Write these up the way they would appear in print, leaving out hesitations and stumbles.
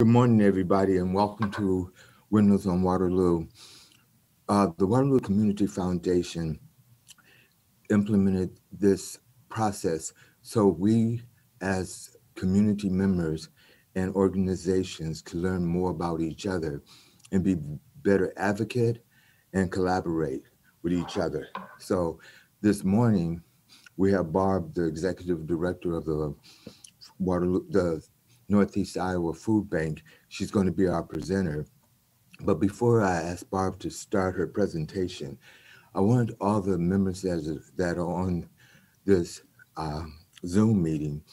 Good morning, everybody, and welcome to Windows on Waterloo. The Waterloo Community Foundation implemented this process so we, as community members and organizations, can learn more about each other and be better advocate and collaborate with each other. So this morning, we have Barb, the executive director of the Waterloo, the Northeast Iowa Food Bank. She's going to be our presenter. But before I ask Barb to start her presentation, I want all the members that are on this Zoom meeting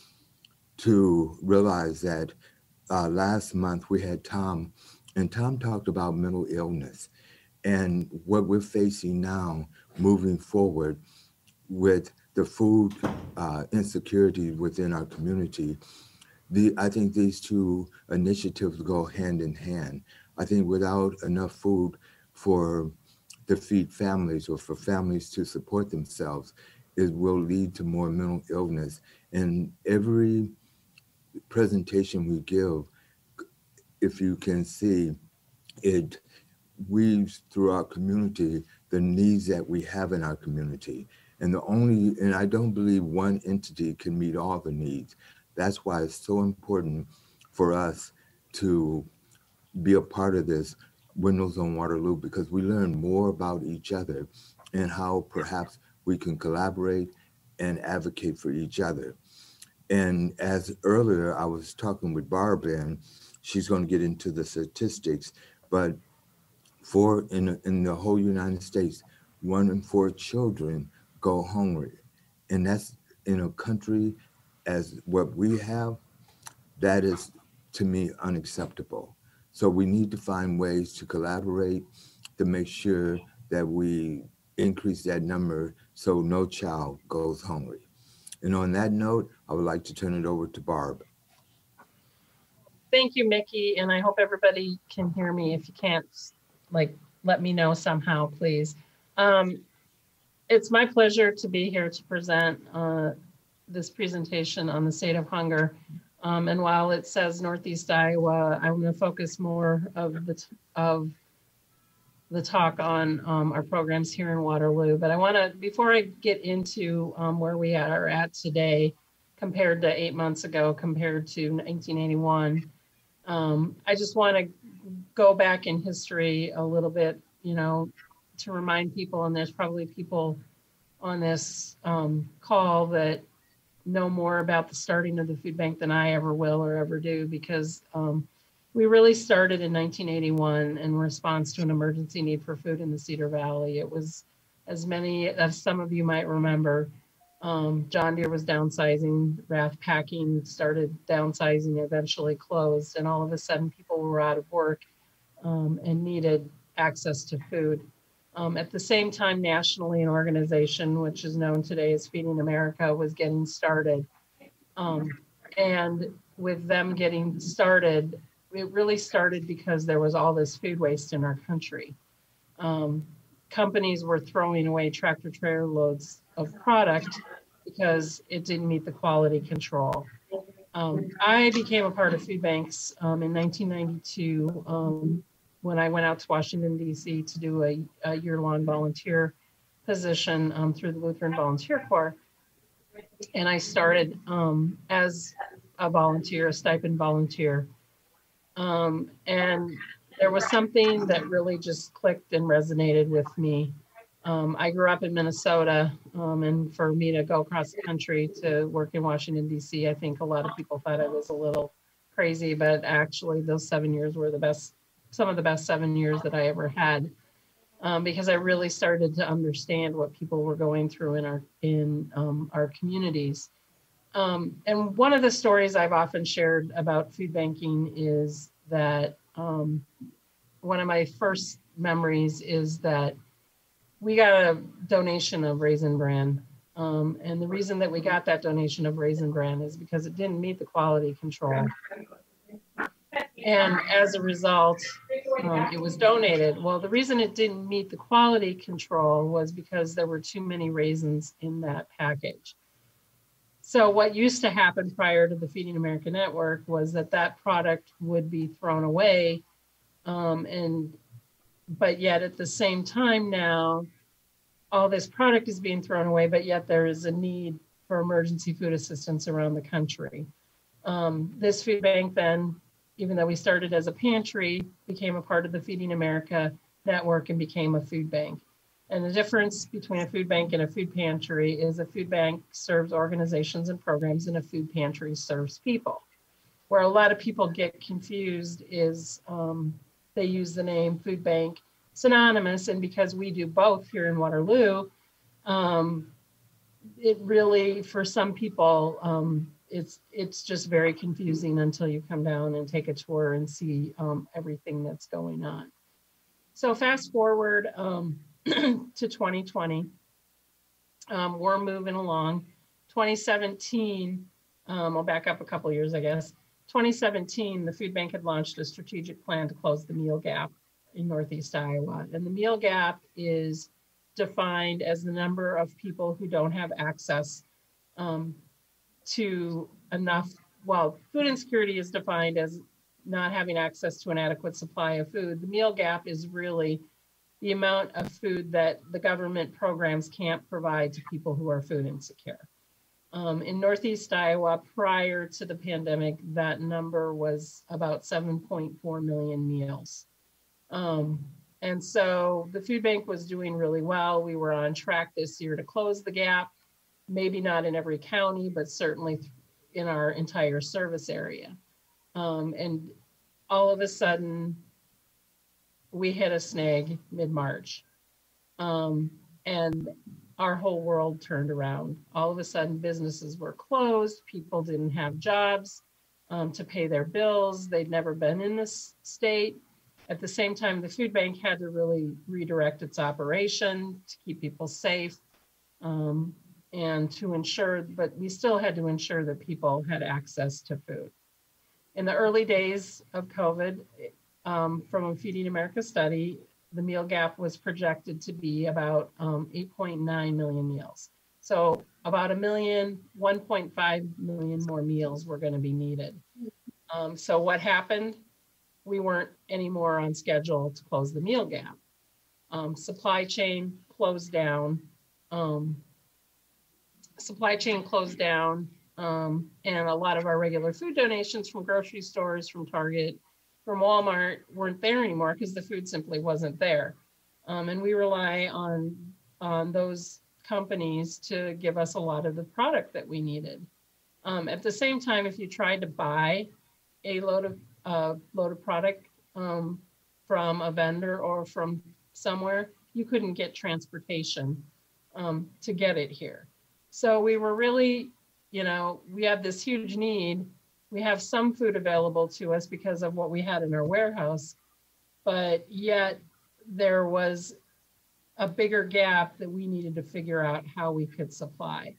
to realize that last month we had Tom, and Tom talked about mental illness and what we're facing now moving forward with the food insecurity within our community. I think these two initiatives go hand in hand. I think without enough food for to feed families or for families to support themselves, it will lead to more mental illness. And every presentation we give, if you can see, it weaves through our community the needs that we have in our community. And I don't believe one entity can meet all the needs. That's why it's so important for us to be a part of this Windows on Waterloo, because we learn more about each other and how perhaps we can collaborate and advocate for each other. And as earlier, I was talking with Barb, and she's going to get into the statistics, but in the whole United States, 1 in 4 children go hungry. And that's in a country as what we have, that is, to me, unacceptable. So we need to find ways to collaborate to make sure that we increase that number so no child goes hungry. And on that note, I would like to turn it over to Barb. Thank you, Mickey, and I hope everybody can hear me. If you can't, let me know somehow, please. It's my pleasure to be here to present this presentation on the state of hunger. And while it says Northeast Iowa, I'm going to focus more of the talk on our programs here in Waterloo. But I want to, before I get into where we are at today, compared to 8 months ago, compared to 1981, I just want to go back in history a little bit, to remind people, and there's probably people on this call that know more about the starting of the food bank than I ever will or ever do, because we really started in 1981 in response to an emergency need for food in the Cedar Valley. It was, as many as some of you might remember, John Deere was downsizing, Rath Packing started downsizing, eventually closed, and all of a sudden people were out of work and needed access to food. At the same time, nationally, an organization which is known today as Feeding America was getting started. And with them getting started, it really started because there was all this food waste in our country. Companies were throwing away tractor trailer loads of product because it didn't meet the quality control. I became a part of food banks in 1992 when I went out to Washington, D.C. to do a year-long volunteer position through the Lutheran Volunteer Corps. And I started as a volunteer, a stipend volunteer. And there was something that really just clicked and resonated with me. I grew up in Minnesota, and for me to go across the country to work in Washington, D.C., I think a lot of people thought I was a little crazy, but actually those 7 years were some of the best 7 years that I ever had, because I really started to understand what people were going through in our communities. And one of the stories I've often shared about food banking is that one of my first memories is that we got a donation of Raisin Bran. And the reason that we got that donation of Raisin Bran is because it didn't meet the quality control. And as a result, it was donated. Well, the reason it didn't meet the quality control was because there were too many raisins in that package. So what used to happen prior to the Feeding America Network was that that product would be thrown away. But yet at the same time now, all this product is being thrown away, but yet there is a need for emergency food assistance around the country. This food bank then, even though we started as a pantry, became a part of the Feeding America Network and became a food bank. And the difference between a food bank and a food pantry is a food bank serves organizations and programs and a food pantry serves people. Where a lot of people get confused is they use the name food bank synonymous, and because we do both here in Waterloo, it really, for some people, it's just very confusing until you come down and take a tour and see everything that's going on. So fast forward to 2020, we're moving along. 2017, I'll back up a couple years, I guess. 2017, the food bank had launched a strategic plan to close the meal gap in Northeast Iowa. And the meal gap is defined as the number of people who don't have access to enough. Well, food insecurity is defined as not having access to an adequate supply of food. The meal gap is really the amount of food that the government programs can't provide to people who are food insecure. In Northeast Iowa, prior to the pandemic, that number was about 7.4 million meals. And so the food bank was doing really well. We were on track this year to close the gap, maybe not in every county, but certainly in our entire service area. And all of a sudden, we hit a snag mid-March. And our whole world turned around. All of a sudden, businesses were closed. People didn't have jobs to pay their bills. They'd never been in this state. At the same time, the food bank had to really redirect its operation to keep people safe and to ensure, but we still had to ensure that people had access to food. In the early days of COVID, from a Feeding America study, the meal gap was projected to be about 8.9 million meals. So about 1.5 million more meals were going to be needed. So what happened? We weren't anymore on schedule to close the meal gap. Supply chain closed down. And a lot of our regular food donations from grocery stores, from Target, from Walmart weren't there anymore because the food simply wasn't there. And we rely on those companies to give us a lot of the product that we needed. At the same time, if you tried to buy a load of product from a vendor or from somewhere, you couldn't get transportation to get it here. So we were really, we have this huge need. We have some food available to us because of what we had in our warehouse, but yet there was a bigger gap that we needed to figure out how we could supply.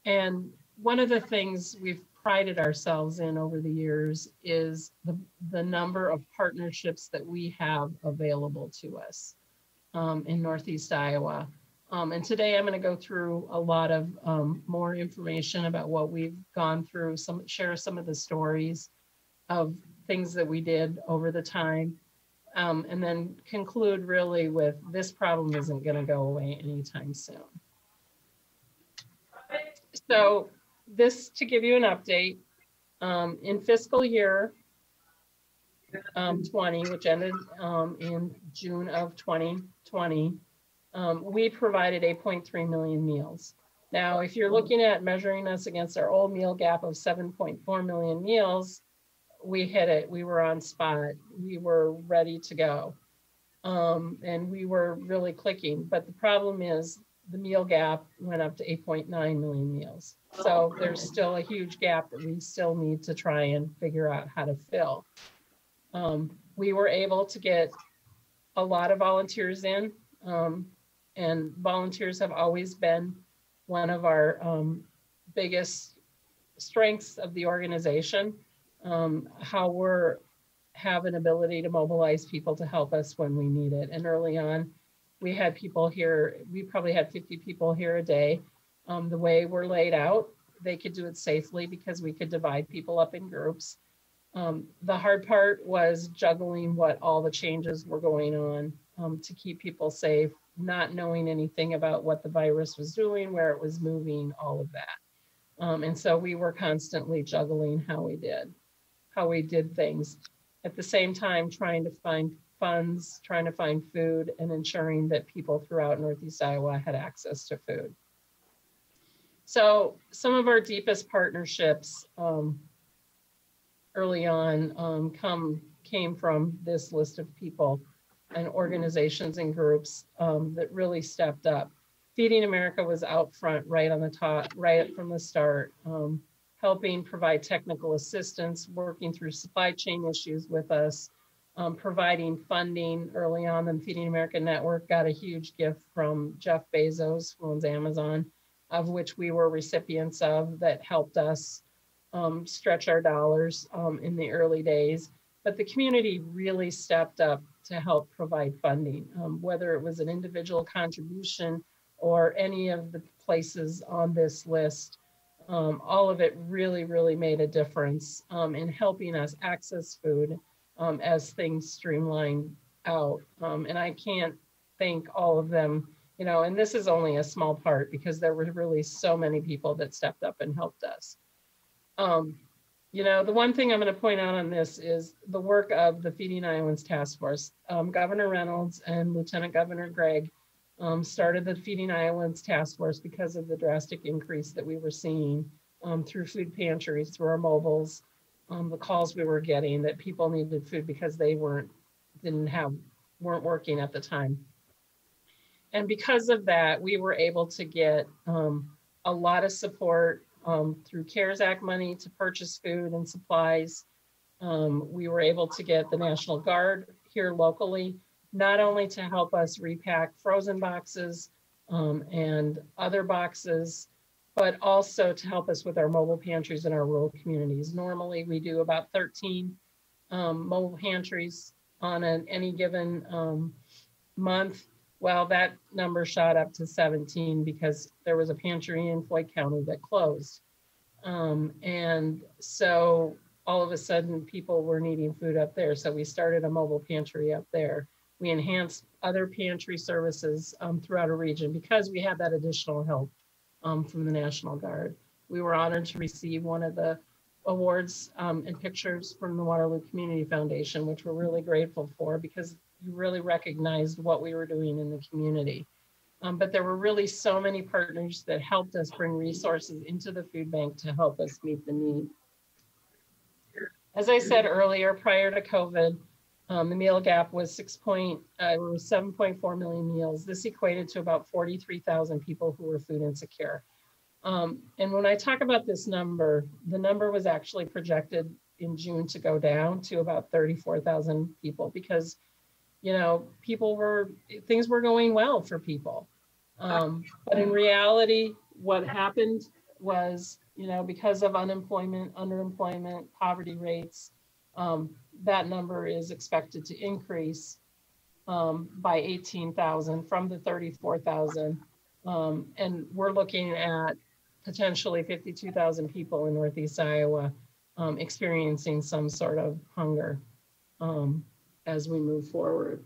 And one of the things we've prided ourselves in over the years is the number of partnerships that we have available to us in Northeast Iowa. And today I'm going to go through a lot of more information about what we've gone through, share some of the stories of things that we did over the time, and then conclude really with this problem isn't going to go away anytime soon. So this, to give you an update, in fiscal year 20, which ended in June of 2020, we provided 8.3 million meals. Now, if you're looking at measuring us against our old meal gap of 7.4 million meals, we hit it. We were on spot. We were ready to go. And we were really clicking. But the problem is the meal gap went up to 8.9 million meals. So there's still a huge gap that we still need to try and figure out how to fill. We were able to get a lot of volunteers in. And volunteers have always been one of our biggest strengths of the organization, how we have an ability to mobilize people to help us when we need it. And early on, we had people here, we probably had 50 people here a day. The way we're laid out, they could do it safely because we could divide people up in groups. The hard part was juggling what all the changes were going on to keep people safe, not knowing anything about what the virus was doing, where it was moving, all of that. And so we were constantly juggling how we did things. At the same time, trying to find funds, trying to find food, and ensuring that people throughout Northeast Iowa had access to food. So some of our deepest partnerships early on came from this list of people and organizations and groups that really stepped up. Feeding America was out front right on the top, right from the start, helping provide technical assistance, working through supply chain issues with us, providing funding early on. The Feeding America Network got a huge gift from Jeff Bezos, who owns Amazon, of which we were recipients of, that helped us stretch our dollars in the early days. But the community really stepped up to help provide funding, whether it was an individual contribution or any of the places on this list. All of it really, really made a difference in helping us access food as things streamlined out. And I can't thank all of them, and this is only a small part because there were really so many people that stepped up and helped us. The one thing I'm going to point out on this is the work of the Feeding Iowans Task Force. Governor Reynolds and Lieutenant Governor Gregg started the Feeding Iowans Task Force because of the drastic increase that we were seeing through food pantries, through our mobiles, the calls we were getting that people needed food because they weren't working at the time. And because of that, we were able to get a lot of support through CARES Act money to purchase food and supplies. We were able to get the National Guard here locally, not only to help us repack frozen boxes and other boxes, but also to help us with our mobile pantries in our rural communities. Normally, we do about 13 mobile pantries on any given month. Well, that number shot up to 17 because there was a pantry in Floyd County that closed. And so all of a sudden people were needing food up there. So we started a mobile pantry up there. We enhanced other pantry services throughout a region because we had that additional help from the National Guard. We were honored to receive one of the awards and pictures from the Waterloo Community Foundation, which we're really grateful for because you really recognized what we were doing in the community. But there were really so many partners that helped us bring resources into the food bank to help us meet the need. As I said earlier, prior to COVID, the meal gap was 7.4 million meals. This equated to about 43,000 people who were food insecure. And when I talk about this number, the number was actually projected in June to go down to about 34,000 people because things were going well for people. But in reality, what happened was, because of unemployment, underemployment, poverty rates, that number is expected to increase by 18,000 from the 34,000. And we're looking at potentially 52,000 people in Northeast Iowa experiencing some sort of hunger as we move forward.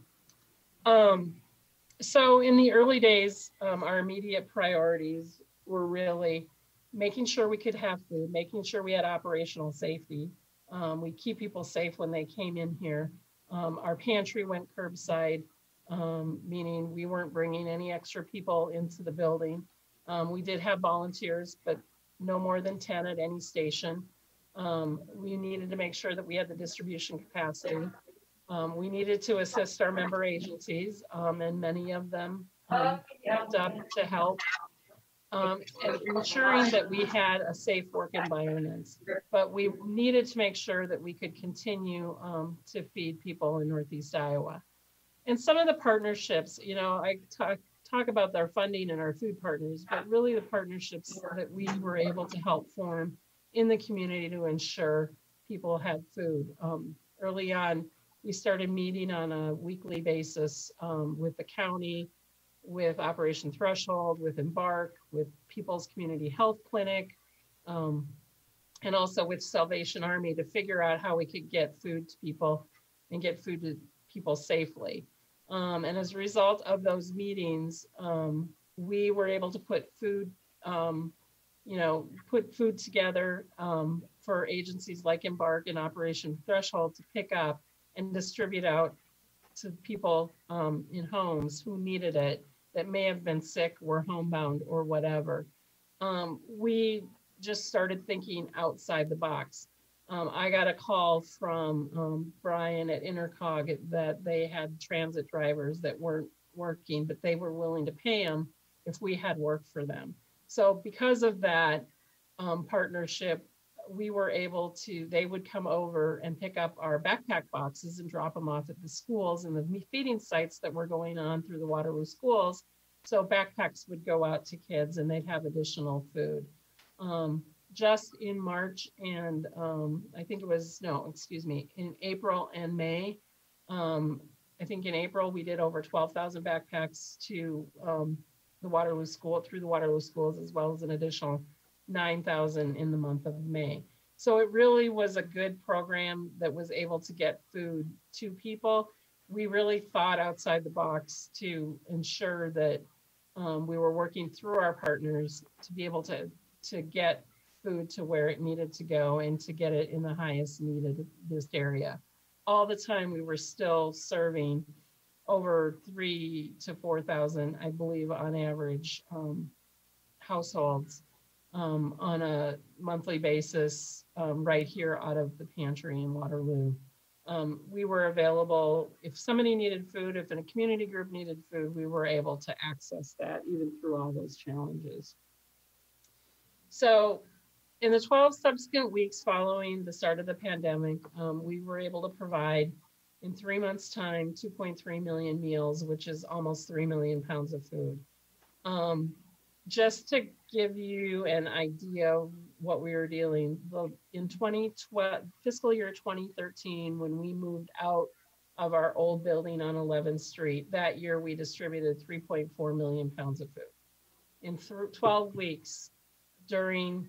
So in the early days, our immediate priorities were really making sure we could have food, making sure we had operational safety. We keep people safe when they came in here. Our pantry went curbside, meaning we weren't bringing any extra people into the building. We did have volunteers, but no more than 10 at any station. We needed to make sure that we had the distribution capacity. We needed to assist our member agencies, and many of them stepped up to help, and ensuring that we had a safe work environment. But we needed to make sure that we could continue to feed people in Northeast Iowa. And some of the partnerships, I talk about our funding and our food partners, but really the partnerships that we were able to help form in the community to ensure people had food. Early on, we started meeting on a weekly basis with the county, with Operation Threshold, with Embark, with People's Community Health Clinic, and also with Salvation Army to figure out how we could get food to people and get food to people safely. And as a result of those meetings, we were able to put food, put food together for agencies like Embark and Operation Threshold to pick up and distribute out to people in homes who needed it that may have been sick, were homebound, or whatever. We just started thinking outside the box. I got a call from Brian at Intercog that they had transit drivers that weren't working, but they were willing to pay them if we had work for them. So because of that partnership, we were able to, they would come over and pick up our backpack boxes and drop them off at the schools and the feeding sites that were going on through the Waterloo schools. So backpacks would go out to kids and they'd have additional food. Just in March and I think it was, no, excuse me, in April and May, I think in April we did over 12,000 backpacks to the Waterloo school, through the Waterloo schools, as well as an additional 9,000 in the month of May. So it really was a good program that was able to get food to people. We really thought outside the box to ensure that we were working through our partners to be able to get food to where it needed to go and to get it in the highest needed this area. All the time we were still serving over 3,000 to 4,000, I believe, on average, households on a monthly basis right here out of the pantry in Waterloo. We were available if somebody needed food, if a community group needed food, we were able to access that even through all those challenges. So in the 12 subsequent weeks following the start of the pandemic, we were able to provide in 3 months' time 2.3 million meals, which is almost 3 million pounds of food. Just to give you an idea of what we were dealing in 2012, fiscal year 2013, when we moved out of our old building on 11th Street, that year we distributed 3.4 million pounds of food. In 12 weeks during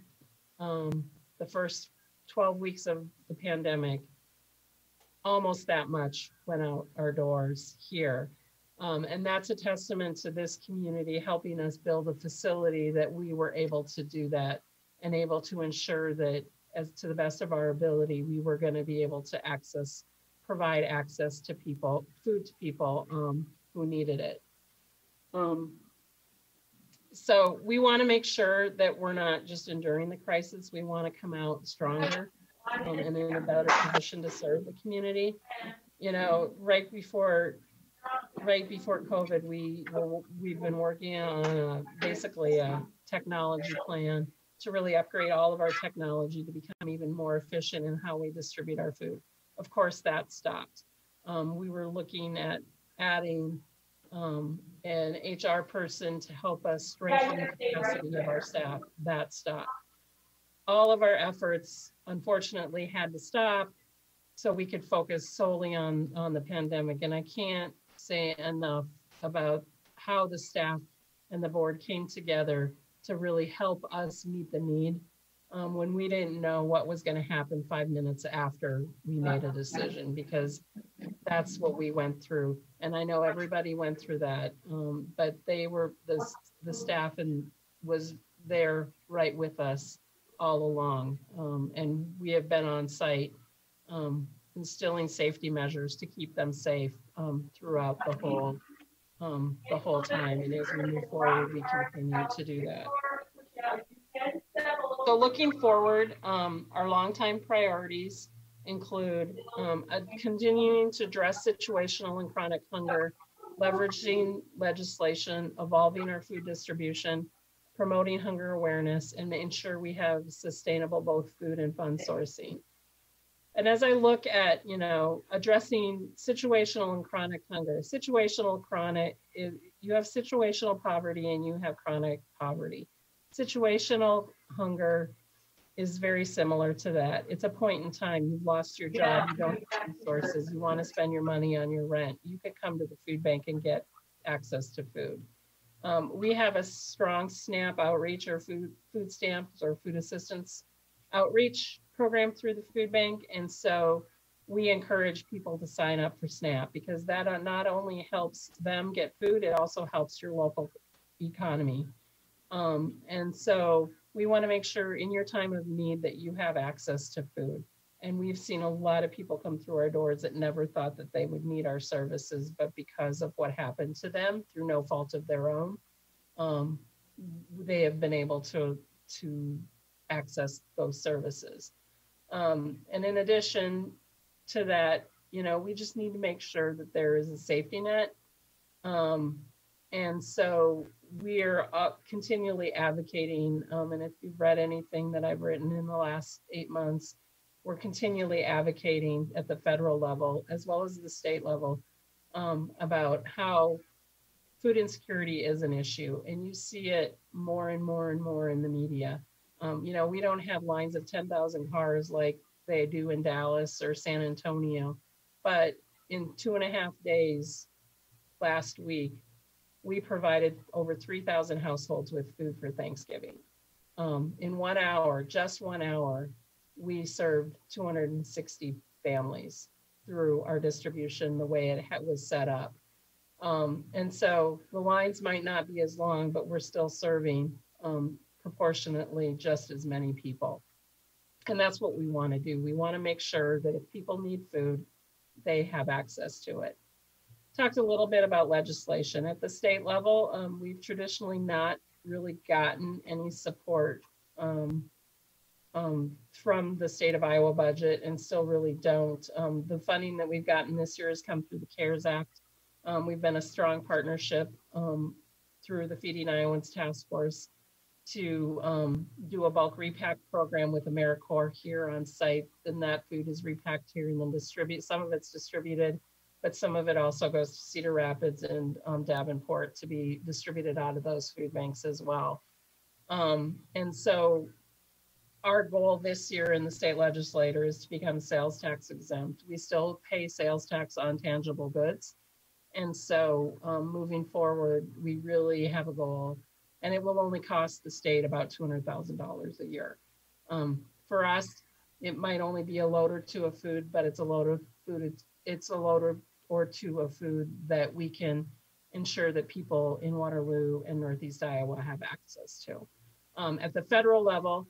the first 12 weeks of the pandemic, almost that much went out our doors here. And that's a testament to this community helping us build a facility that we were able to do that and able to ensure that, as to the best of our ability, we were going to be able to provide access to people, food to people who needed it. So we want to make sure that we're not just enduring the crisis. We want to come out stronger and in a better position to serve the community. You know, right before COVID, we've been working on basically a technology plan to really upgrade all of our technology to become even more efficient in how we distribute our food. Of course, that stopped. We were looking at adding an HR person to help us strengthen the capacity of our staff. That stopped. All of our efforts, unfortunately, had to stop so we could focus solely on the pandemic. And I can't say enough about how the staff and the board came together to really help us meet the need when we didn't know what was going to happen 5 minutes after we made a decision, because that's what we went through. And I know everybody went through that, but they were, the staff and was there right with us all along. And we have been on site instilling safety measures to keep them safe throughout the whole time. And as we move forward, we continue to do that. So looking forward, our longtime priorities include continuing to address situational and chronic hunger, leveraging legislation, evolving our food distribution, promoting hunger awareness, and making sure we have sustainable both food and fund sourcing. And as I look at, addressing situational and chronic hunger, situational, chronic, you have situational poverty and you have chronic poverty. Situational hunger is very similar to that. It's a point in time. You've lost your job, you don't have resources, you want to spend your money on your rent. You could come to the food bank and get access to food. We have a strong SNAP outreach or food stamps or food assistance outreach program through the food bank. And so we encourage people to sign up for SNAP because that not only helps them get food, it also helps your local economy. And so we want to make sure in your time of need that you have access to food. And we've seen a lot of people come through our doors that never thought that they would need our services, but because of what happened to them through no fault of their own, um, they have been able to access those services. And in addition to that, you know, we just need to make sure that there is a safety net. Um, and so we're continually advocating, and if you've read anything that I've written in the last 8 months, we're continually advocating at the federal level as well as the state level about how food insecurity is an issue. And you see it more and more and more in the media. You know, we don't have lines of 10,000 cars like they do in Dallas or San Antonio, but in 2.5 days last week, we provided over 3,000 households with food for Thanksgiving. In 1 hour, just 1 hour, we served 260 families through our distribution the way it was set up. And so the lines might not be as long, but we're still serving proportionately just as many people. And that's what we want to do. We want to make sure that if people need food, they have access to it. Talked a little bit about legislation. At the state level, we've traditionally not really gotten any support from the state of Iowa budget and still really don't. The funding that we've gotten this year has come through the CARES Act. We've been a strong partnership through the Feeding Iowans Task Force to do a bulk repack program with AmeriCorps here on site. And that food is repacked here and then distributed. Some of it's distributed, but some of it also goes to Cedar Rapids and Davenport to be distributed out of those food banks as well. And so our goal this year in the state legislature is to become sales tax exempt. We still pay sales tax on tangible goods. And so moving forward, we really have a goal, and it will only cost the state about $200,000 a year. For us, it might only be a load or two of food, but it's a load of food. It's a load or two of food that we can ensure that people in Waterloo and Northeast Iowa have access to. At the federal level,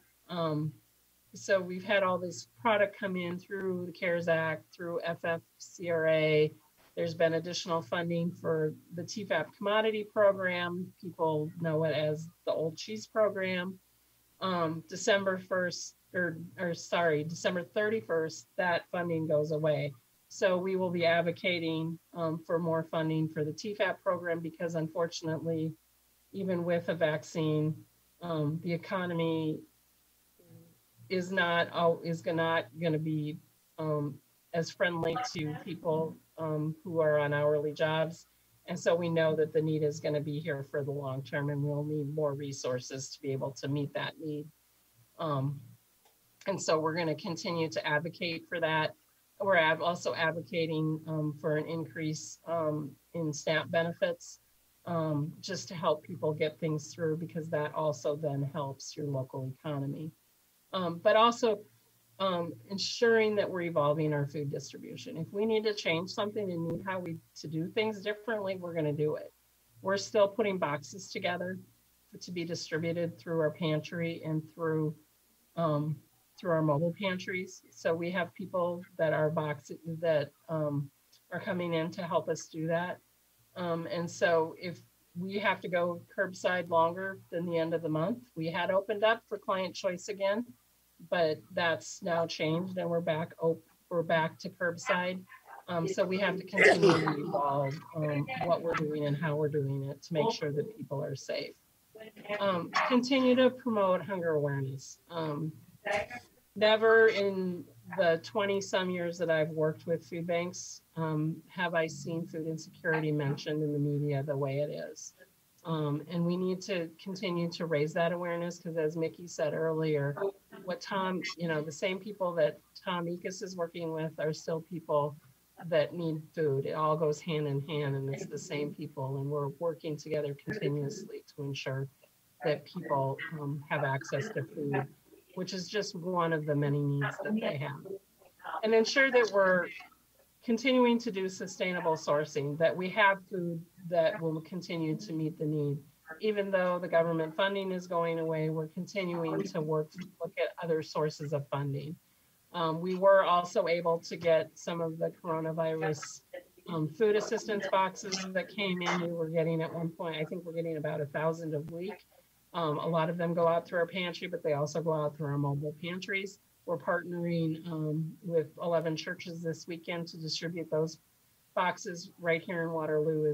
so we've had all this product come in through the CARES Act, through FFCRA. There's been additional funding for the TFAP commodity program. People know it as the old cheese program. December 31st, that funding goes away. So we will be advocating for more funding for the TFAP program because unfortunately, even with a vaccine, the economy is not going to be as friendly to people who are on hourly jobs. And so we know that the need is going to be here for the long term, and we'll need more resources to be able to meet that need. And so we're going to continue to advocate for that. We're also advocating for an increase in SNAP benefits just to help people get things through, because that also then helps your local economy. But also ensuring that we're evolving our food distribution. If we need to change something and need how to do things differently, we're going to do it. We're still putting boxes together to be distributed through our pantry and through our mobile pantries. So we have people that are coming in to help us do that. And so if we have to go curbside longer than the end of the month, we had opened up for client choice again, but that's now changed and we're back to curbside. So we have to continue to evolve what we're doing and how we're doing it to make sure that people are safe. Continue to promote hunger awareness. Never in the 20 some years that I've worked with food banks have I seen food insecurity mentioned in the media the way it is. And we need to continue to raise that awareness because, as Mickey said earlier, what Tom, the same people that Tom Ekus is working with are still people that need food. It all goes hand in hand, and it's the same people, and we're working together continuously to ensure that people have access to food, which is just one of the many needs that they have. And ensure that we're continuing to do sustainable sourcing, that we have food that will continue to meet the need. Even though the government funding is going away, we're continuing to look at other sources of funding. We were also able to get some of the coronavirus food assistance boxes that came in. We were getting at one point, I think we're getting about 1,000 a week. A lot of them go out through our pantry, but they also go out through our mobile pantries. We're partnering with 11 churches this weekend to distribute those boxes right here in Waterloo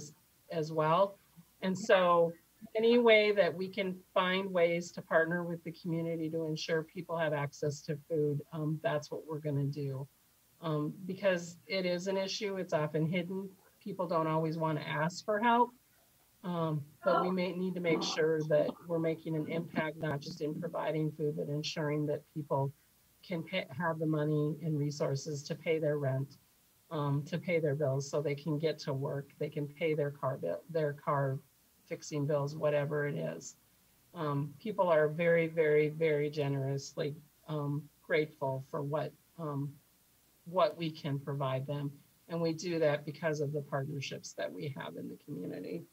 as well. And so any way that we can find ways to partner with the community to ensure people have access to food, that's what we're going to do. Because it is an issue, it's often hidden. People don't always want to ask for help. But we may need to make sure that we're making an impact, not just in providing food, but ensuring that people can have the money and resources to pay their rent, to pay their bills, so they can get to work, they can pay their car fixing bills, whatever it is. People are very, very, very generously grateful for what we can provide them, and we do that because of the partnerships that we have in the community.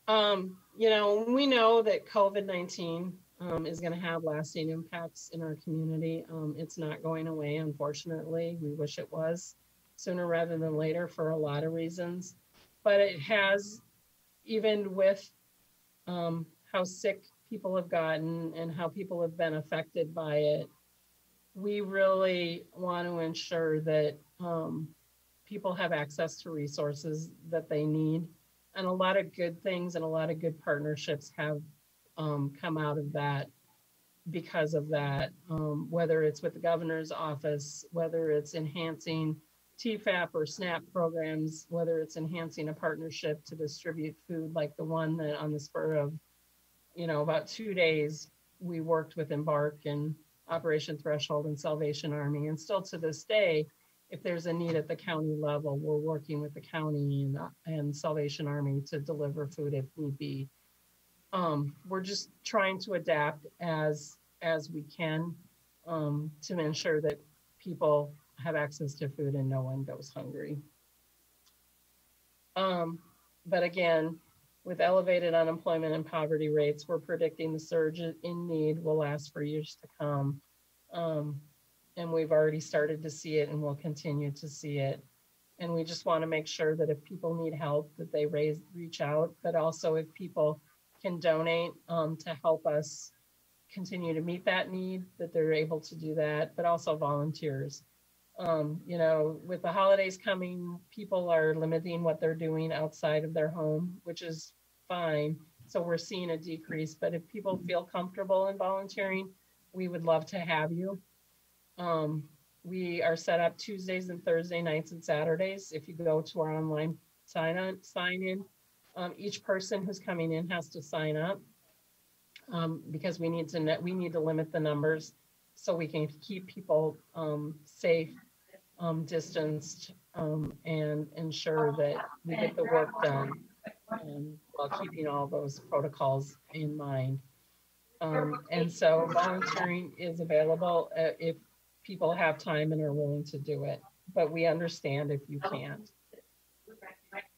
We know that COVID-19 is going to have lasting impacts in our community. It's not going away, unfortunately. We wish it was sooner rather than later for a lot of reasons. But it has, even with how sick people have gotten and how people have been affected by it, we really want to ensure that people have access to resources that they need. And a lot of good things and a lot of good partnerships have come out of that because of that, whether it's with the governor's office, whether it's enhancing TFAP or SNAP programs, whether it's enhancing a partnership to distribute food like the one that on the spur of, about 2 days, we worked with Embark and Operation Threshold and Salvation Army. And still to this day, if there's a need at the county level, we're working with the county and Salvation Army to deliver food if need be. We're just trying to adapt as we can to ensure that people have access to food and no one goes hungry. But again, with elevated unemployment and poverty rates, we're predicting the surge in need will last for years to come. And we've already started to see it and we'll continue to see it. And we just want to make sure that if people need help, that they reach out, but also if people can donate to help us continue to meet that need, that they're able to do that, but also volunteers. With the holidays coming, people are limiting what they're doing outside of their home, which is fine. So we're seeing a decrease, but if people feel comfortable in volunteering, we would love to have you. We are set up Tuesdays and Thursday nights and Saturdays. If you go to our online sign in, each person who's coming in has to sign up because we need to limit the numbers so we can keep people safe, distanced, and ensure that we get the work done while keeping all those protocols in mind. And so volunteering is available if people have time and are willing to do it, but we understand if you can't.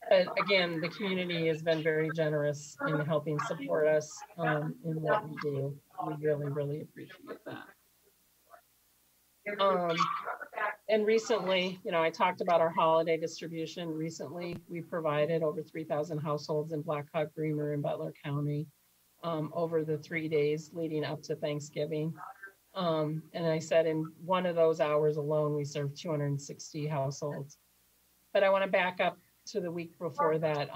But again, the community has been very generous in helping support us in what we do. We really, really appreciate that. And recently, I talked about our holiday distribution. Recently, we provided over 3,000 households in Black Hawk, Bremer, and Butler County over the 3 days leading up to Thanksgiving. And I said in one of those hours alone, we served 260 households. But I want to back up to the week before that.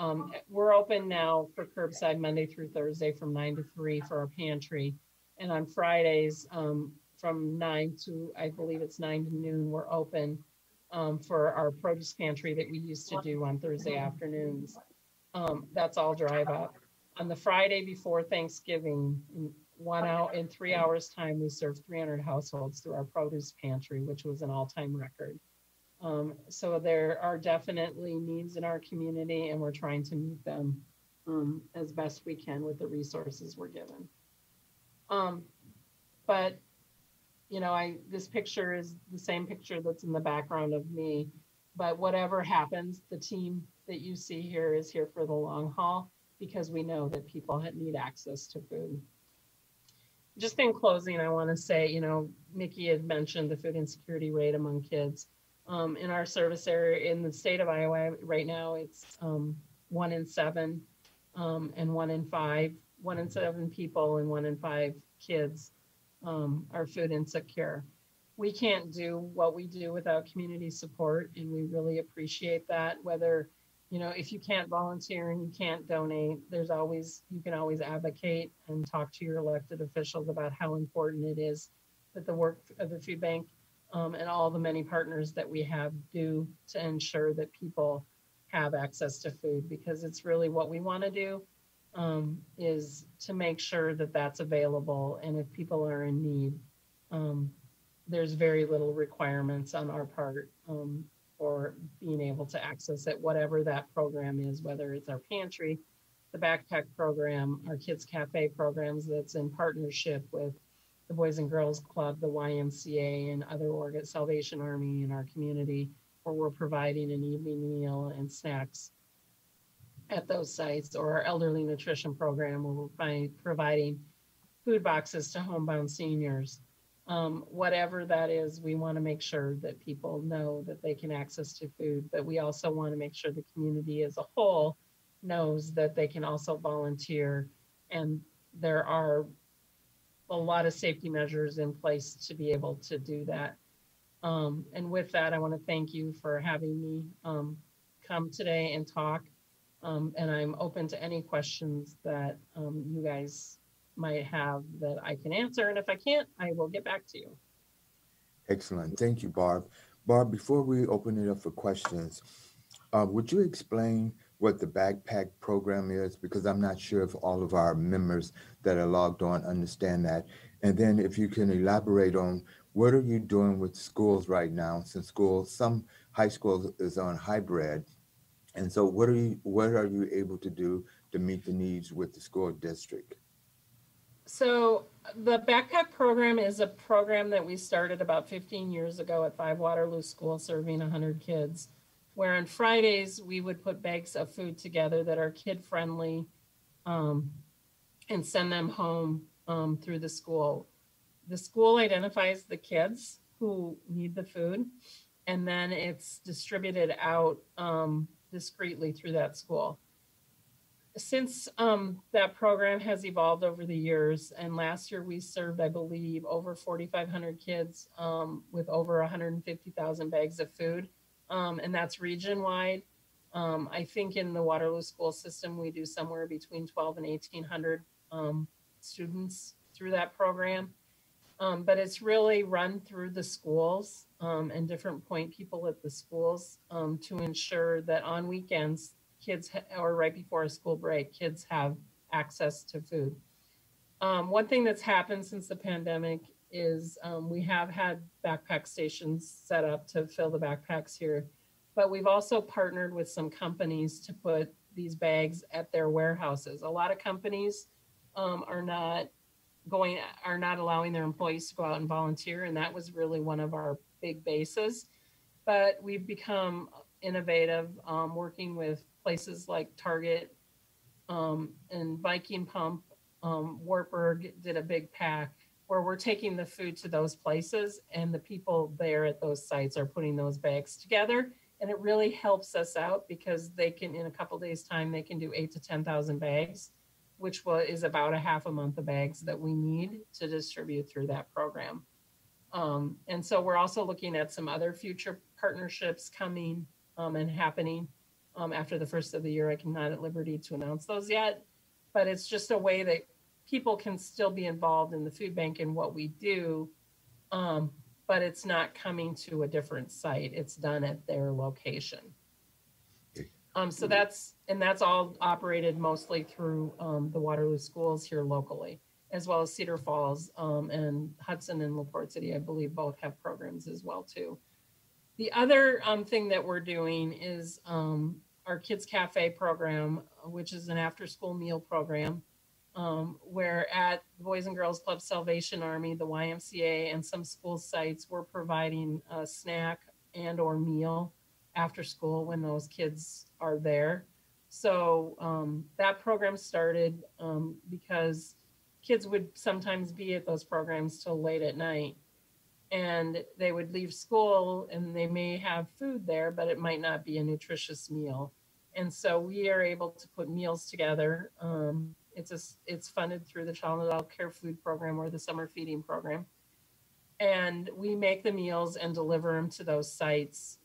We're open now for curbside Monday through Thursday from 9 to 3 for our pantry. And on Fridays from 9 to, I believe it's 9 to noon, we're open for our produce pantry that we used to do on Thursday afternoons. That's all drive up. On the Friday before Thanksgiving, in 3 hours time, we served 300 households through our produce pantry, which was an all-time record. So there are definitely needs in our community, and we're trying to meet them as best we can with the resources we're given. Um, but this picture is the same picture that's in the background of me. But whatever happens, the team that you see here is here for the long haul because we know that people need access to food. Just in closing, I want to say, Mickey had mentioned the food insecurity rate among kids. In our service area in the state of Iowa right now, it's 1 in 7 and 1 in 5, 1 in 7 people and 1 in 5 kids are food insecure. We can't do what we do without community support, and we really appreciate that. Whether, if you can't volunteer and you can't donate, you can always advocate and talk to your elected officials about how important it is that the work of the food bank and all the many partners that we have do to ensure that people have access to food, because it's really what we want to do, is to make sure that that's available. And if people are in need, um, there's very little requirements on our part for being able to access it, whatever that program is, whether it's our pantry, the backpack program, our kids cafe programs that's in partnership with the Boys and Girls Club, the YMCA, and other Salvation Army in our community, where we're providing an evening meal and snacks at those sites, or our elderly nutrition program, where we're providing food boxes to homebound seniors. Whatever that is, we want to make sure that people know that they can access to food, but we also want to make sure the community as a whole knows that they can also volunteer. And there are a lot of safety measures in place to be able to do that. And with that, I want to thank you for having me come today and talk. And I'm open to any questions that you guys might have that I can answer. And if I can't, I will get back to you. Excellent. Thank you, Barb. Barb, before we open it up for questions, would you explain what the backpack program is? Because I'm not sure if all of our members that are logged on understand that. And then if you can elaborate on what are you doing with schools right now, since some high schools is on hybrid. And so what are you able to do to meet the needs with the school district? So the backpack program is a program that we started about 15 years ago at 5 Waterloo School, serving 100 kids, where on Fridays we would put bags of food together that are kid friendly, um, and send them home through the school. The school identifies the kids who need the food, and then it's distributed out discreetly through that school. Since that program has evolved over the years, and last year we served, I believe, over 4,500 kids with over 150,000 bags of food, and that's region wide. I think in the Waterloo school system, we do somewhere between 12 and 1,800 students through that program. But it's really run through the schools and different point people at the schools to ensure that on weekends, or right before a school break, kids have access to food. One thing that's happened since the pandemic is we have had backpack stations set up to fill the backpacks here, but we've also partnered with some companies to put these bags at their warehouses. A lot of companies are not allowing their employees to go out and volunteer, and that was really one of our big bases. But we've become innovative, working with places like Target and Viking Pump. Wartburg did a big pack where we're taking the food to those places, and the people there at those sites are putting those bags together. And it really helps us out because they can, in a couple days' time, they can do 8 to 10,000 bags, which is about a half a month of bags that we need to distribute through that program. And so we're also looking at some other future partnerships coming and happening after the first of the year. I cannot at liberty to announce those yet, but it's just a way that people can still be involved in the food bank and what we do, but it's not coming to a different site. It's done at their location. So that's all operated mostly through the Waterloo schools here locally, as well as Cedar Falls and Hudson and LaPorte City. I believe both have programs as well too. The other thing that we're doing is our Kids Cafe program, which is an after school meal program, where at the Boys and Girls Club Salvation Army, the YMCA, and some school sites, we're providing a snack and or meal after school when those kids are there. So that program started because kids would sometimes be at those programs till late at night, and they would leave school and they may have food there, but it might not be a nutritious meal. And so we are able to put meals together. It's funded through the Child and Adult Care Food Program or the Summer Feeding Program, and we make the meals and deliver them to those sites.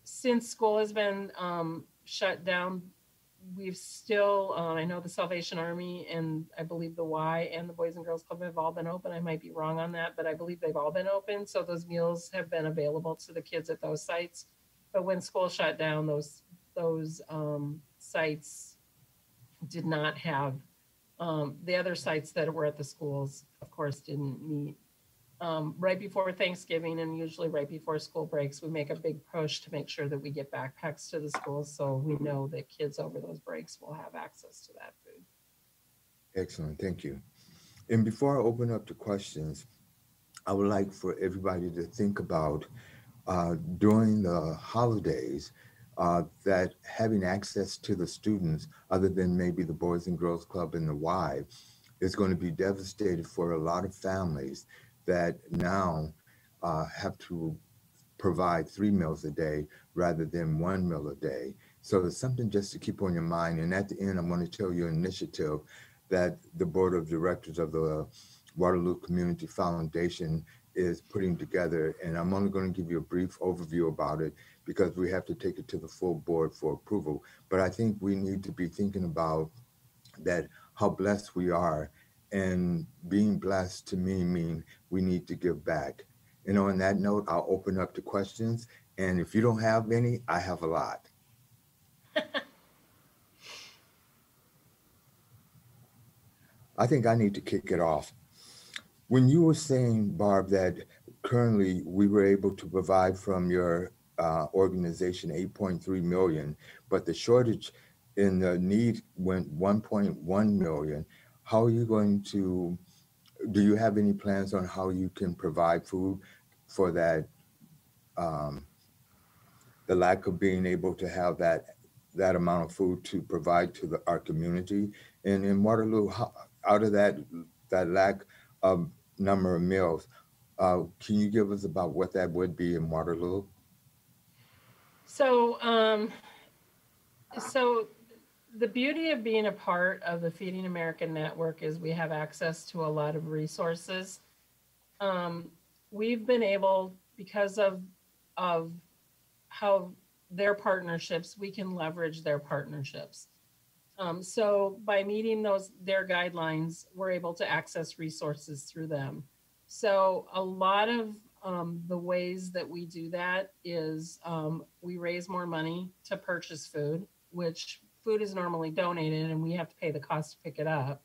Since school has been shut down, we've still, I know the Salvation Army and I believe the Y and the Boys and Girls Club have all been open. I might be wrong on that, but I believe they've all been open. So those meals have been available to the kids at those sites. But when school shut down, those sites did not have, the other sites that were at the schools, of course, didn't meet. Right before Thanksgiving and usually right before school breaks, we make a big push to make sure that we get backpacks to the schools so we know that kids over those breaks will have access to that food. Excellent, thank you. And before I open up to questions, I would like for everybody to think about during the holidays that having access to the students, other than maybe the Boys and Girls Club and the Y, is going to be devastated for a lot of families that now have to provide 3 meals a day rather than 1 meal a day. So it's something just to keep on your mind. And at the end, I'm going to tell you an initiative that the board of directors of the Waterloo Community Foundation is putting together. And I'm only going to give you a brief overview about it because we have to take it to the full board for approval. But I think we need to be thinking about that, how blessed we are. And being blessed to me mean we need to give back. And on that note, I'll open up to questions. And if you don't have any, I have a lot. I think I need to kick it off. When you were saying, Barb, that currently we were able to provide from your organization 8.3 million, but the shortage in the need went 1.1 million. How are you going to, do you have any plans on how you can provide food for that, um, the lack of being able to have that amount of food to provide to our community? And in Waterloo, out of that lack of number of meals, can you give us about what that would be in Waterloo? So, so the beauty of being a part of the Feeding America network is we have access to a lot of resources. Um, we've been able, because of how their partnerships, we can leverage their partnerships. So by meeting their guidelines, we're able to access resources through them. So a lot of the ways that we do that is we raise more money to purchase food, which food is normally donated and we have to pay the cost to pick it up.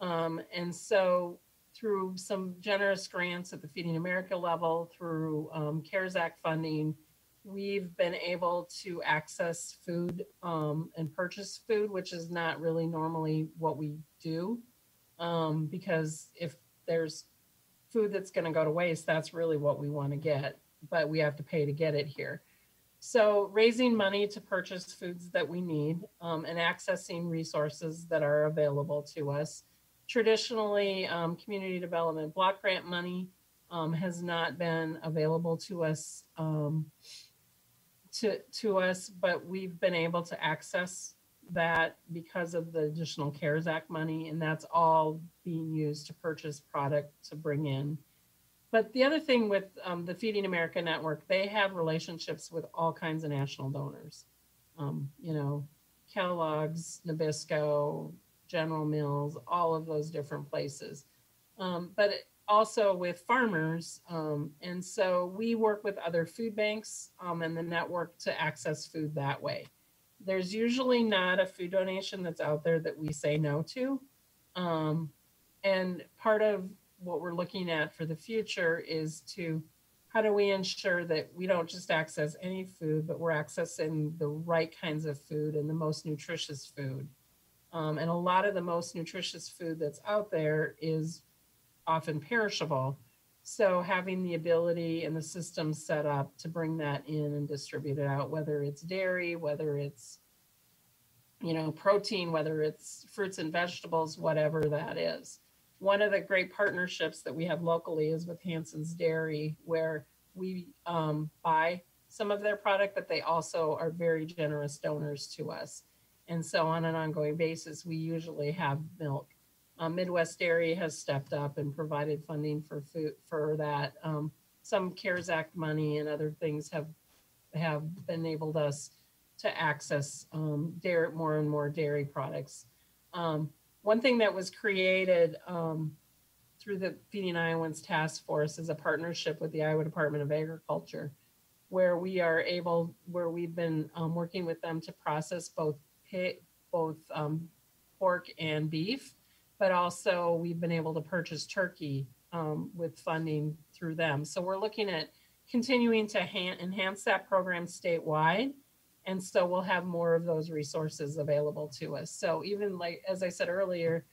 And so through some generous grants at the Feeding America level, through CARES Act funding, we've been able to access food and purchase food, which is not really normally what we do. Because if there's food that's going to go to waste, that's really what we want to get, but we have to pay to get it here. So raising money to purchase foods that we need and accessing resources that are available to us. Traditionally, community development block grant money has not been available to us to us, but we've been able to access that because of the additional CARES Act money, and that's all being used to purchase product to bring in. But the other thing with the Feeding America Network, they have relationships with all kinds of national donors. You know, Kellogg's, Nabisco, General Mills, all of those different places. But also with farmers. And so we work with other food banks and the network to access food that way. There's usually not a food donation that's out there that we say no to. And part of what we're looking at for the future is to how do we ensure that we don't just access any food, but we're accessing the right kinds of food and the most nutritious food. And a lot of the most nutritious food that's out there is often perishable. So having the ability and the system set up to bring that in and distribute it out, whether it's dairy, whether it's, protein, whether it's fruits and vegetables, whatever that is. One of the great partnerships that we have locally is with Hanson's Dairy, where we buy some of their product, but they also are very generous donors to us. And so on an ongoing basis, we usually have milk. Midwest Dairy has stepped up and provided funding for food for that. Some CARES Act money and other things have enabled us to access dairy, more and more dairy products. One thing that was created through the Feeding Iowans Task Force is a partnership with the Iowa Department of Agriculture, where we've been working with them to process both pork and beef, but also we've been able to purchase turkey with funding through them. So we're looking at continuing to enhance that program statewide. And so we'll have more of those resources available to us. So even like, as I said earlier,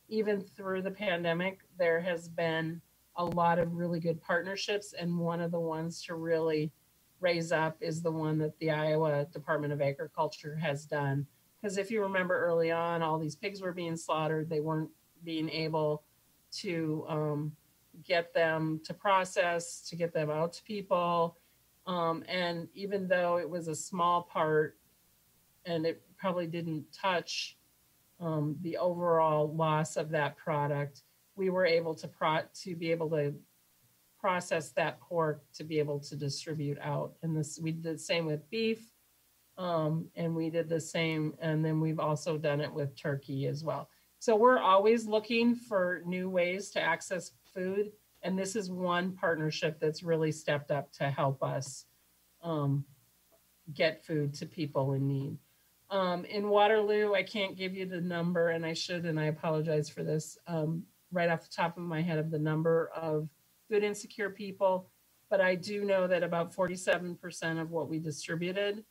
even through the pandemic, there has been a lot of really good partnerships. And one of the ones to really raise up is the one that the Iowa Department of Agriculture has done. Because if you remember early on, all these pigs were being slaughtered. They weren't being able to get them to process, to get them out to people. And even though it was a small part and it probably didn't touch the overall loss of that product, we were able to be able to process that pork to be able to distribute out. And we did the same with beef, and we did the same, and then we've also done it with turkey as well. So we're always looking for new ways to access food. And this is one partnership that's really stepped up to help us get food to people in need. In Waterloo, I can't give you the number, and I should, and I apologize for this, right off the top of my head of the number of food insecure people, but I do know that about 47% of what we distributed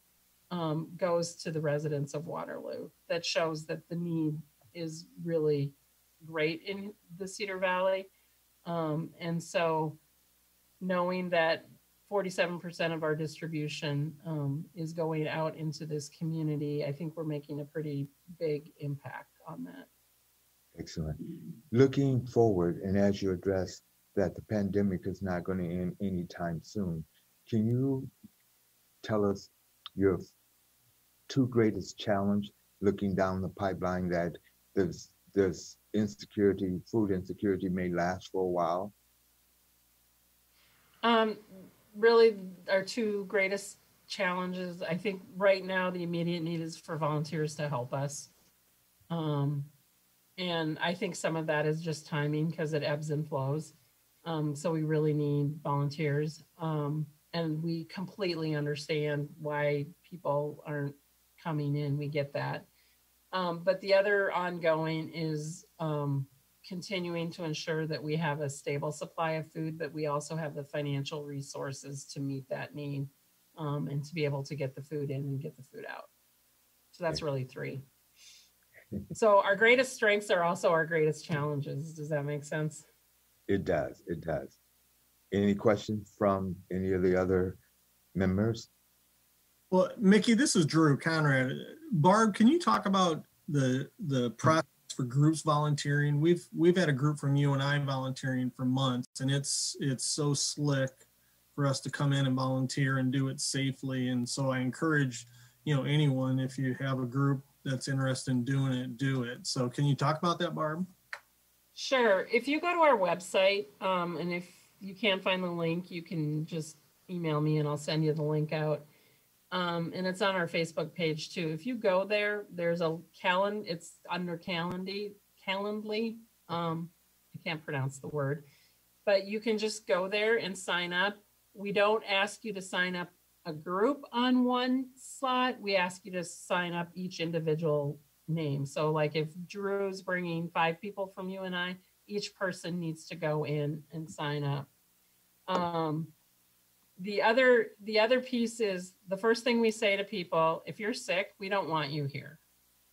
goes to the residents of Waterloo. That shows that the need is really great in the Cedar Valley. And so knowing that 47% of our distribution is going out into this community, I think we're making a pretty big impact on that. Excellent. Looking forward, and as you address that the pandemic is not going to end anytime soon, can you tell us your two greatest challenge looking down the pipeline that this insecurity, food insecurity may last for a while? Really, our two greatest challenges, I think right now the immediate need is for volunteers to help us. And I think some of that is just timing because it ebbs and flows. So we really need volunteers. And we completely understand why people aren't coming in. We get that. But the other ongoing is continuing to ensure that we have a stable supply of food, but we also have the financial resources to meet that need and to be able to get the food in and get the food out. So that's really three. So our greatest strengths are also our greatest challenges. Does that make sense? It does. It does. Any questions from any of the other members? Well, Mickey, this is Drew Conrad. Barb, can you talk about the process for groups volunteering? We've had a group from you and I volunteering for months, and it's so slick for us to come in and volunteer and do it safely. And so I encourage, anyone, if you have a group that's interested in doing it, do it. So can you talk about that, Barb? Sure. If you go to our website, and if you can't find the link, you can just email me and I'll send you the link out. And it's on our Facebook page too. If you go there, there's a calendar. It's under Calendly. I can't pronounce the word, but you can just go there and sign up. We don't ask you to sign up a group on one slot. We ask you to sign up each individual name. So like if Drew's bringing 5 people from you and I, each person needs to go in and sign up. the other piece is the first thing we say to people: if you're sick, we don't want you here.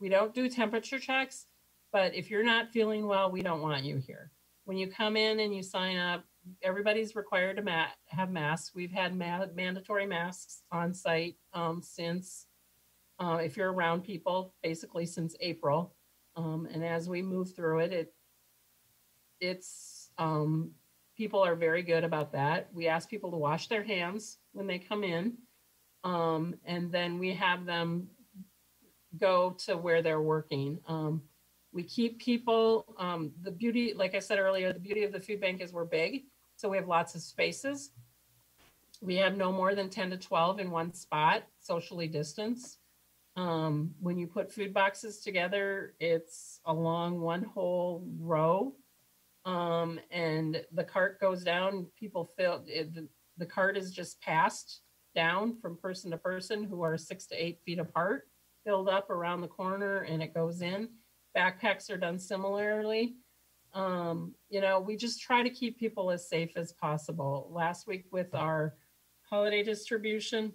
We don't do temperature checks, but if you're not feeling well, we don't want you here. When you come in and you sign up, everybody's required to have masks. We've had mandatory masks on site since, if you're around people, basically since April. And as we move through it, it's people are very good about that. We ask people to wash their hands when they come in, and then we have them go to where they're working. We keep people, the beauty, like I said earlier, the beauty of the food bank is we're big, so we have lots of spaces. We have no more than 10 to 12 in one spot, socially distanced. When you put food boxes together, it's along one whole row. And the cart goes down, people fill it, the cart is just passed down from person to person who are 6 to 8 feet apart, filled up around the corner, and it goes in. Backpacks are done similarly. You know, we just try to keep people as safe as possible. Last week with our holiday distribution,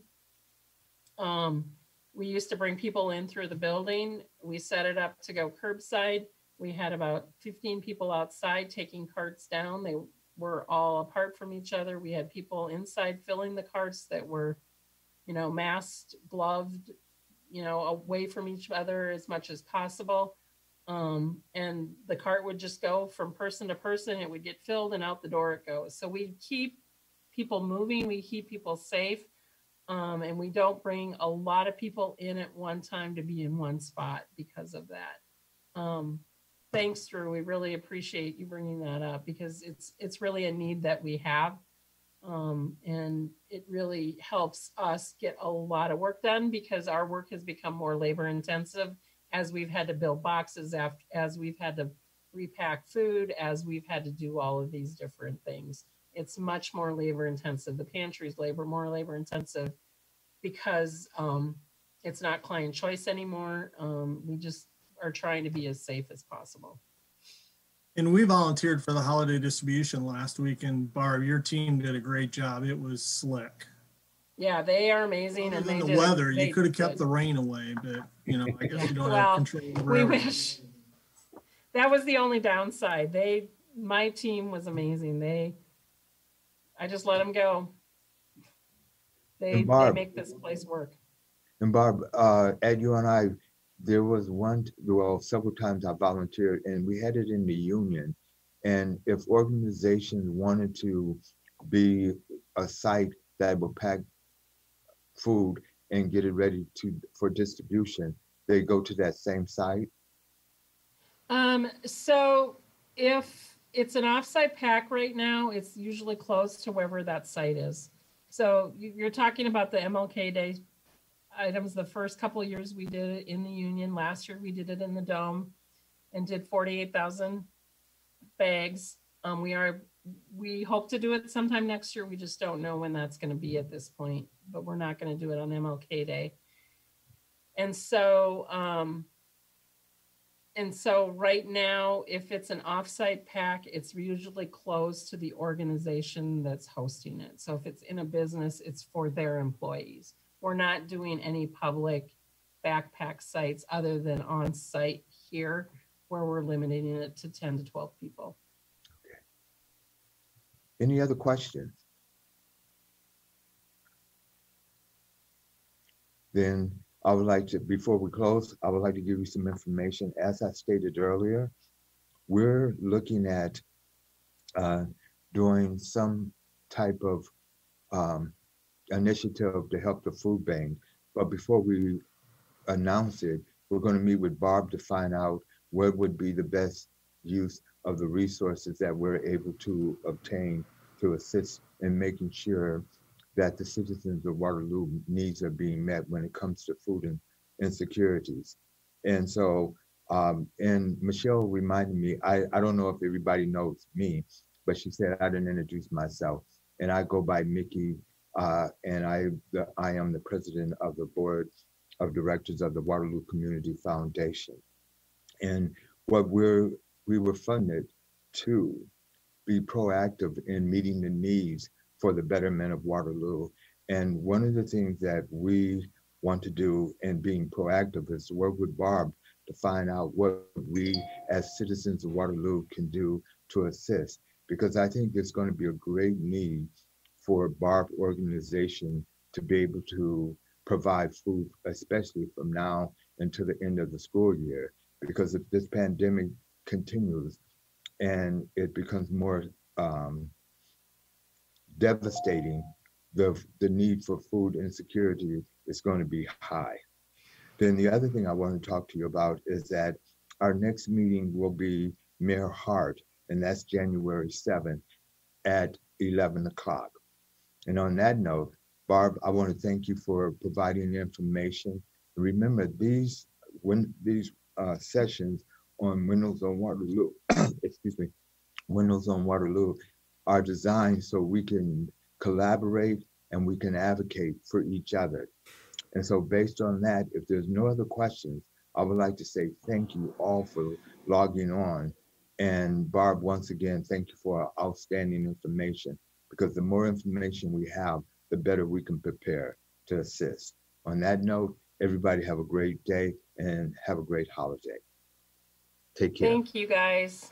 we used to bring people in through the building. We set it up to go curbside. We had about 15 people outside taking carts down. They were all apart from each other. We had people inside filling the carts that were, you know, masked, gloved, you know, away from each other as much as possible. And the cart would just go from person to person. It would get filled and out the door it goes. So we keep people moving. We keep people safe. And we don't bring a lot of people in at one time to be in one spot because of that. Thanks, Drew. We really appreciate you bringing that up because it's really a need that we have. And it really helps us get a lot of work done because our work has become more labor intensive as we've had to build boxes, as we've had to repack food, as we've had to do all of these different things. It's much more labor intensive. The pantry's more labor intensive because it's not client choice anymore. We just are trying to be as safe as possible. And we volunteered for the holiday distribution last week, and Barb, your team did a great job. It was slick. Yeah, they are amazing. Other and than they the did, weather, they you could have kept did. the rain away, but you know, I guess you don't Well, have control over we everything. wish. That was the only downside. My team was amazing. I just let them go. They make this place work. And Barb, Ed, you and I, there was several times I volunteered, and we had it in the union. And if organizations wanted to be a site that would pack food and get it ready for distribution, they go to that same site. So if it's an offsite pack right now, it's usually close to wherever that site is. So you're talking about the MLK Day items. The first couple of years we did it in the union. Last year we did it in the Dome and did 48,000 bags. We hope to do it sometime next year. We just don't know when that's going to be at this point, but we're not going to do it on MLK Day. And so right now, if it's an offsite pack, it's usually closed to the organization that's hosting it. So if it's in a business, it's for their employees. We're not doing any public backpack sites other than on site here, where we're limiting it to 10 to 12 people. Okay. Any other questions? Then I would like to, before we close, I would like to give you some information. As I stated earlier, we're looking at doing some type of initiative to help the food bank. But before we announce it, we're going to meet with Barb to find out what would be the best use of the resources that we're able to obtain to assist in making sure that the citizens of Waterloo needs are being met when it comes to food and insecurities. And so, and Michelle reminded me, I don't know if everybody knows me, but she said I didn't introduce myself. And I go by Mickey, and I am the president of the board of directors of the Waterloo Community Foundation. And what we were funded to be proactive in meeting the needs for the betterment of Waterloo. And one of the things that we want to do in being proactive is to work with Barb to find out what we as citizens of Waterloo can do to assist. Because I think there's going to be a great need for Barb organization to be able to provide food, especially from now until the end of the school year. Because if this pandemic continues and it becomes more devastating, the need for food insecurity is going to be high. Then the other thing I want to talk to you about is that our next meeting will be Mayor Hart, and that's January 7th at 11 o'clock. And on that note, Barb, I want to thank you for providing the information. Remember, these sessions on Windows on Waterloo, excuse me, Windows on Waterloo are designed so we can collaborate and we can advocate for each other. And so based on that, if there's no other questions, I would like to say thank you all for logging on. And Barb, once again, thank you for outstanding information, because the more information we have, the better we can prepare to assist. On that note, everybody have a great day and have a great holiday. Take care. Thank you, guys.